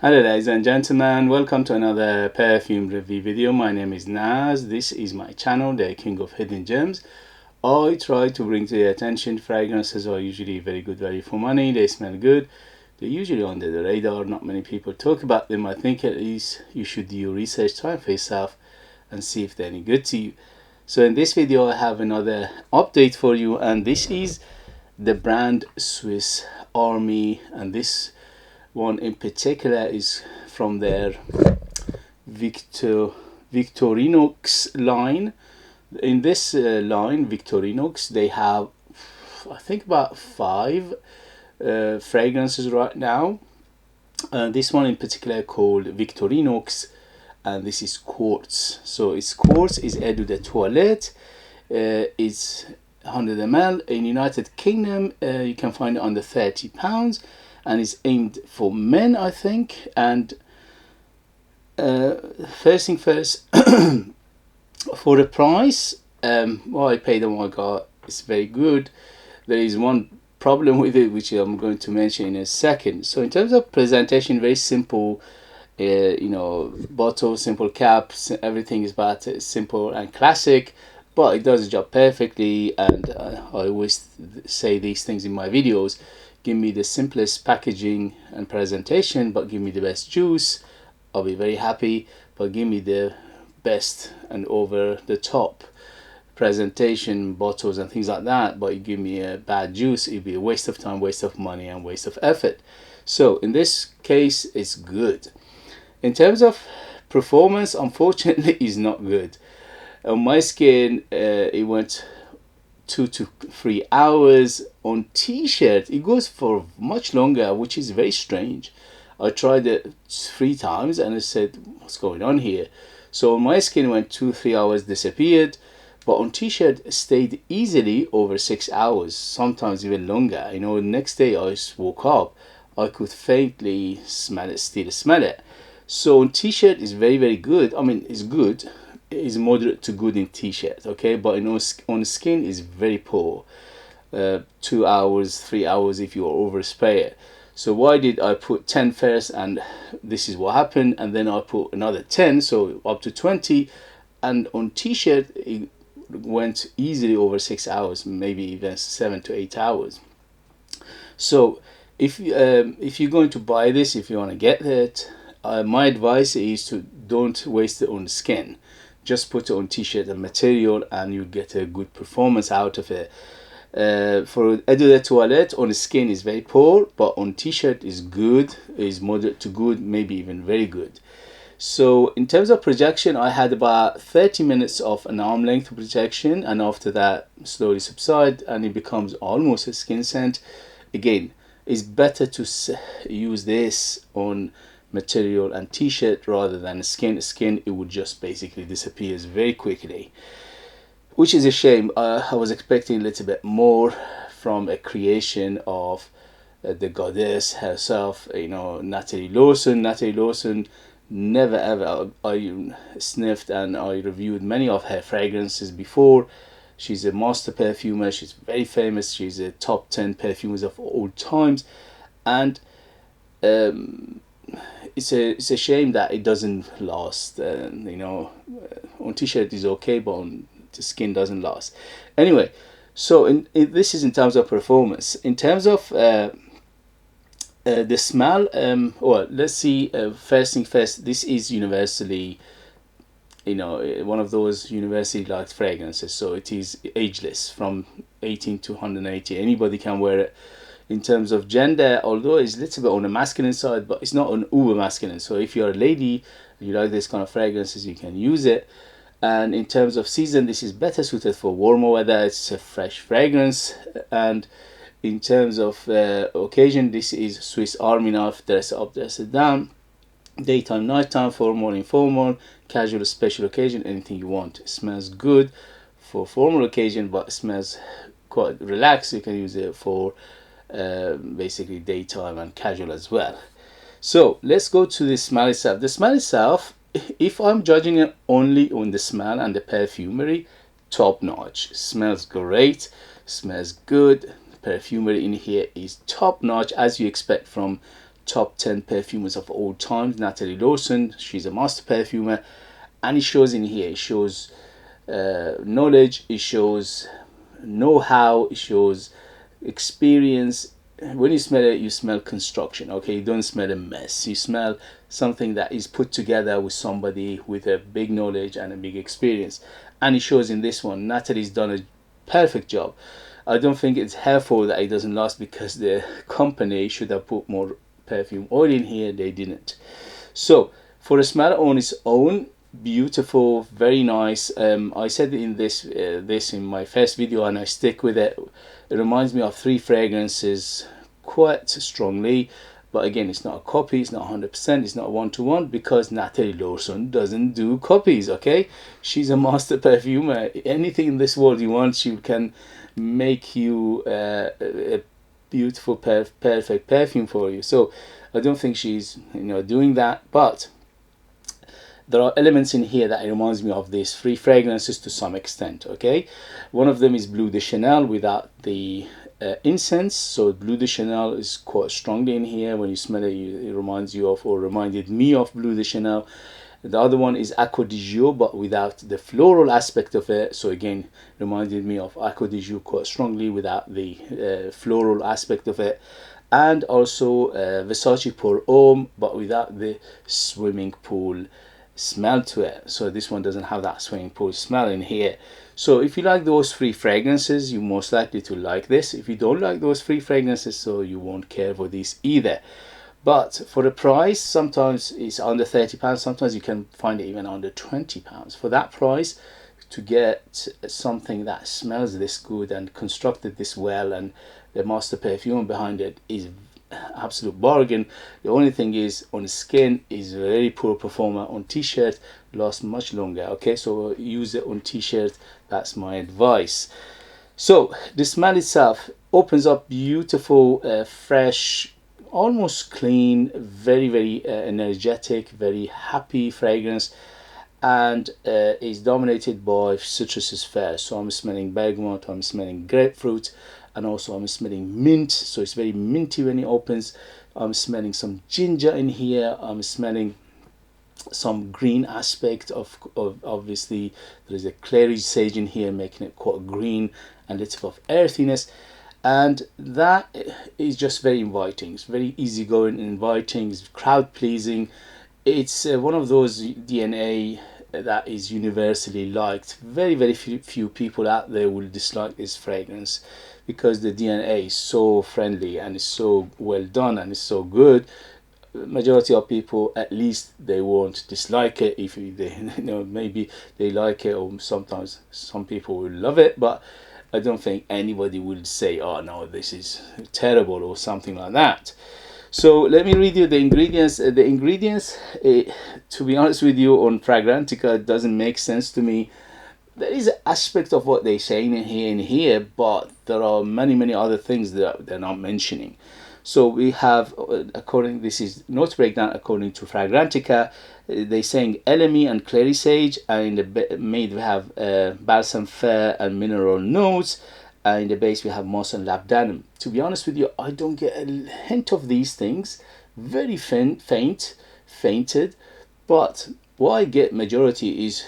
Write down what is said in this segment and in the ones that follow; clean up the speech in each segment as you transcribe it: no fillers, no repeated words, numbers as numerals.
Hello ladies and gentlemen, welcome to another perfume review video. My name is Naz. This is my channel, the King of Hidden Gems. I try to bring to your attention fragrances are usually very good value for money. They smell good. They're usually under the radar. Not many people talk about them. I think at least you should do your research time for yourself and see if they're any good to you. So in this video I have another update for you, and this is the brand Swiss Army, and this one in particular is from their Victorinox line. In this line, Victorinox, they have, I think, about 5 fragrances right now. This one in particular called Victorinox, and this is Quartz. So it's Quartz is Eau de Toilette. It's 100 ml in United Kingdom. You can find it under £30. And it's aimed for men, I think. And first thing first, for the price, what I paid and what I got is very good. There is one problem with it, which I'm going to mention in a second. So in terms of presentation, very simple. Bottle, simple caps, everything is about simple and classic, but it does the job perfectly. And I always say these things in my videos: give me the simplest packaging and presentation, but give me the best juice, I'll be very happy. But give me the best and over the top presentation, bottles and things like that, but you give me a bad juice, it'd be a waste of time, waste of money, and waste of effort. So in this case, it's good. In terms of performance, unfortunately, is not good. On my skin, it went 2 to 3 hours. On t-shirt it goes for much longer, which is very strange. I tried it 3 times and I said, what's going on here? So on my skin went 2-3 hours, disappeared, but on t-shirt it stayed easily over 6 hours, sometimes even longer. The next day I just woke up, I could faintly smell it, still smell it. So on t-shirt is very, very good. I mean, it's good, is moderate to good in t-shirt, okay, but on skin is very poor. 2 hours, 3 hours if you overspray it. So why did I put 10 first, and this is what happened, and then I put another 10, so up to 20, and on t-shirt it went easily over 6 hours, maybe even 7 to 8 hours. So if you're going to buy this, if you want to get it, my advice is to don't waste it on the skin. Just put it on t-shirt and material and you get a good performance out of it. For Eau de Toilette, on the skin is very poor, but on t-shirt is good, is moderate to good, maybe even very good. So in terms of projection, I had about 30 minutes of an arm length projection, and after that slowly subside and it becomes almost a skin scent. Again, it's better to use this on material and t-shirt rather than skin. It would just basically disappears very quickly, which is a shame. I was expecting a little bit more from a creation of the goddess herself, Nathalie Lorson. Nathalie Lorson, never ever, I sniffed and I reviewed many of her fragrances before. She's a master perfumer, she's very famous, she's a top 10 perfumers of all times, and it's a shame that it doesn't last. On t-shirt is okay, but on the skin doesn't last. Anyway, so this is in terms of performance. In terms of the smell, well, let's see. First thing first, this is universally, one of those universally liked fragrances. So it is ageless, from 18 to 180. Anybody can wear it. In terms of gender, although it's a little bit on the masculine side, but it's not on uber masculine. So if you're a lady and you like this kind of fragrances, you can use it. And in terms of season, this is better suited for warmer weather. It's a fresh fragrance. And in terms of occasion, this is Swiss Army knife, dress up, dress down, daytime, nighttime, formal, informal, casual, special occasion, anything you want. It smells good for formal occasion, but it smells quite relaxed. You can use it for basically daytime and casual as well. So let's go to the smell itself. The smell itself, if I'm judging it only on the smell and the perfumery, top notch. Smells great, smells good. The perfumery in here is top notch, as you expect from top 10 perfumers of all time, Nathalie Lorson. She's a master perfumer, and it shows in here. It shows knowledge, it shows know-how, it shows experience. When you smell it, you smell construction. Okay, you don't smell a mess. You smell something that is put together with somebody with a big knowledge and a big experience, and it shows in this one. Nathalie's done a perfect job. I don't think it's helpful that it doesn't last, because the company should have put more perfume oil in here. They didn't. So for a smell on its own, beautiful, very nice. I said in this in my first video, and I stick with it. It reminds me of 3 fragrances quite strongly, but again, it's not a copy, it's not 100%, it's not one-to-one, because Nathalie Lorson doesn't do copies. Okay, she's a master perfumer. Anything in this world you want, she can make you a beautiful perfect perfume for you. So I don't think she's doing that, but there are elements in here that reminds me of these 3 fragrances to some extent. Okay, one of them is Bleu de Chanel without the incense. So Bleu de Chanel is quite strongly in here. When you smell it, it reminds you of, or reminded me of, Bleu de Chanel. The other one is Acco di Gio, but without the floral aspect of it. So again, reminded me of Acco di Gio quite strongly without the floral aspect of it. And also Versace Pour Homme, but without the swimming pool smell to it. So this one doesn't have that swimming pool smell in here. So if you like those 3 fragrances, you're most likely to like this. If you don't like those 3 fragrances, so you won't care for these either. But for the price, sometimes it's under £30, sometimes you can find it even under £20. For that price, to get something that smells this good and constructed this well, and the master perfume behind it, is absolute bargain. The only thing is, on skin is a very poor performer. On t-shirt lasts much longer. Okay, so use it on t-shirt. That's my advice. So the smell itself opens up beautiful, fresh, almost clean, very energetic, very happy fragrance, and is dominated by citruses first. So I'm smelling bergamot, I'm smelling grapefruit, and also I'm smelling mint. So it's very minty when it opens. I'm smelling some ginger in here. I'm smelling some green aspect of obviously there is a Clary Sage in here, making it quite green and a little of earthiness, and that is just very inviting. It's very easygoing, inviting, it's crowd pleasing. It's one of those DNA that is universally liked. Very few people out there will dislike this fragrance, because the DNA is so friendly and it's so well done and it's so good. Majority of people, at least, they won't dislike it. If they maybe they like it, or sometimes some people will love it, but I don't think anybody will say, oh no, this is terrible or something like that. So let me read you the ingredients. The ingredients, to be honest with you, on Fragrantica, it doesn't make sense to me. There is an aspect of what they're saying in here, but there are many other things that they're not mentioning. So we have, this is note breakdown according to Fragrantica. They're saying LME and Clary Sage, and in the mid we have balsam fir and mineral notes, and in the base we have moss and labdanum. To be honest with you, I don't get a hint of these things. Very fainted, but what I get majority is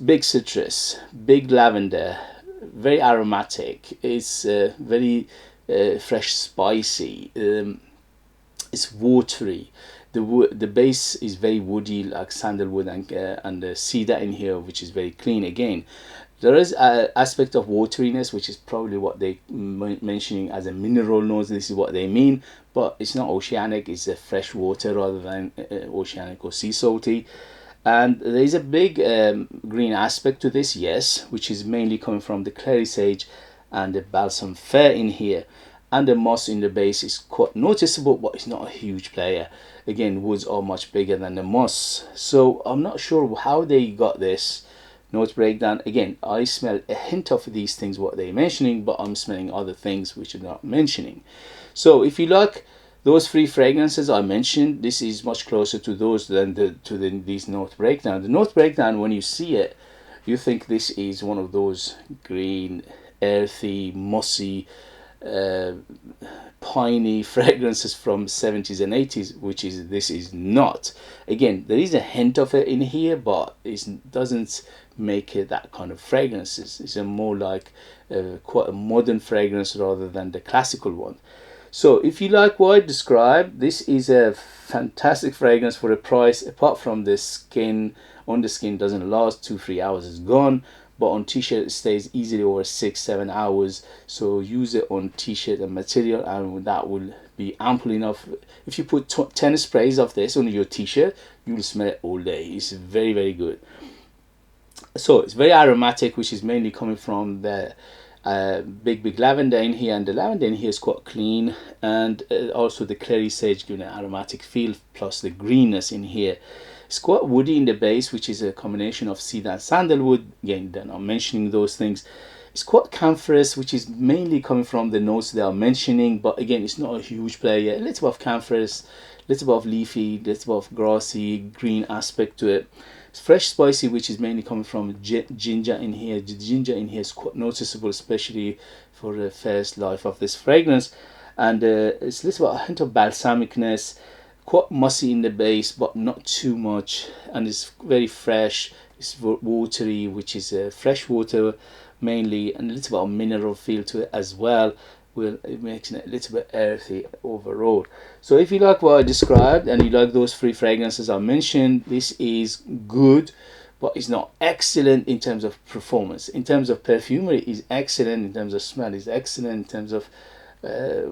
big citrus, big lavender, very aromatic. It's very fresh, spicy. It's watery. The base is very woody, like sandalwood and cedar in here, which is very clean. Again, there is an aspect of wateriness, which is probably what they mentioning as a mineral note. This is what they mean, but it's not oceanic. It's a fresh water rather than oceanic or sea salty. And there is a big green aspect to this, yes, which is mainly coming from the Clary Sage and the balsam fir in here, and the moss in the base is quite noticeable, but it's not a huge player. Again, woods are much bigger than the moss, so I'm not sure how they got this note breakdown. Again, I smell a hint of these things what they're mentioning, but I'm smelling other things which are not mentioning. So if you like those 3 fragrances I mentioned, this is much closer to those than these note breakdown. The note breakdown, when you see it, you think this is one of those green, earthy, mossy, uh, piney fragrances from 70s and 80s, which is this is not. Again, there is a hint of it in here, but it doesn't make it that kind of fragrances. It's a more like quite a modern fragrance rather than the classical one. So if you like what I described, this is a fantastic fragrance for a price. Apart from the skin, on the skin doesn't last 2-3 hours, it's gone, but on t-shirt it stays easily over 6-7 hours. So use it on t-shirt and material, and that will be ample enough. If you put 10 sprays of this on your t-shirt, you will smell it all day. It's very, very good. So it's very aromatic, which is mainly coming from the big lavender in here, and the lavender in here is quite clean, and also the Clary Sage giving an aromatic feel, plus the greenness in here. It's quite woody in the base, which is a combination of cedar and sandalwood. Again, they're not mentioning those things. It's quite camphorous, which is mainly coming from the notes they are mentioning, but again, it's not a huge player. A little bit of camphorous, a little bit of leafy, a little bit of grassy, green aspect to it. It's fresh spicy, which is mainly coming from ginger in here. The ginger in here is quite noticeable, especially for the first life of this fragrance. And it's a little bit, a hint of balsamicness, quite mossy in the base, but not too much. And it's very fresh. It's watery, which is fresh water mainly, and a little bit of mineral feel to it as well. It makes it a little bit earthy overall. So if you like what I described and you like those 3 fragrances I mentioned, this is good, but it's not excellent in terms of performance. In terms of perfumery, is excellent. In terms of smell, is excellent. In terms of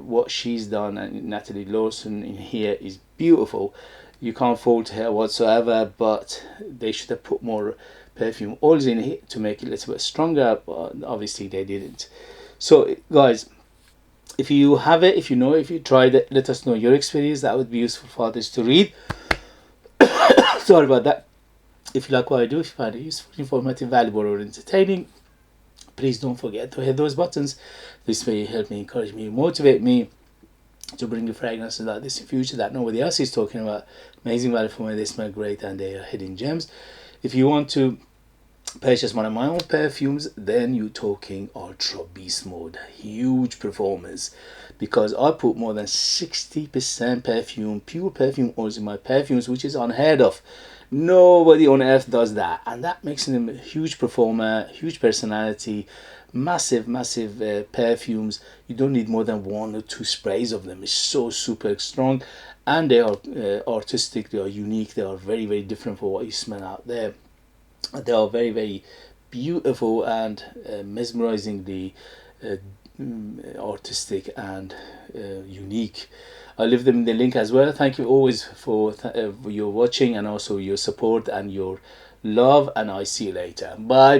what she's done, and Nathalie Lorson in here is beautiful. You can't fault her whatsoever, but they should have put more perfume oils in here to make it a little bit stronger, but obviously they didn't. So guys, if you have it, if you know, if you tried it, let us know your experience. That would be useful for others to read. Sorry about that. If you like what I do, if you find it useful, informative, valuable, or entertaining, please don't forget to hit those buttons. This way help me, encourage me, motivate me to bring you fragrances like this in future that nobody else is talking about. Amazing value for money, they smell great, and they are hidden gems. If you want to purchase one of my own perfumes, then you're talking ultra beast mode, huge performance, because I put more than 60% perfume, pure perfume oils in my perfumes, which is unheard of. Nobody on earth does that, and that makes him a huge performer, huge personality, massive perfumes. You don't need more than 1 or 2 sprays of them. It's so super strong, and they are artistic, they are unique, they are very, very different from what you smell out there. They are very, very beautiful and mesmerizingly artistic and unique. I'll leave them in the link as well. Thank you always for your watching, and also your support and your love, and I see you later. Bye.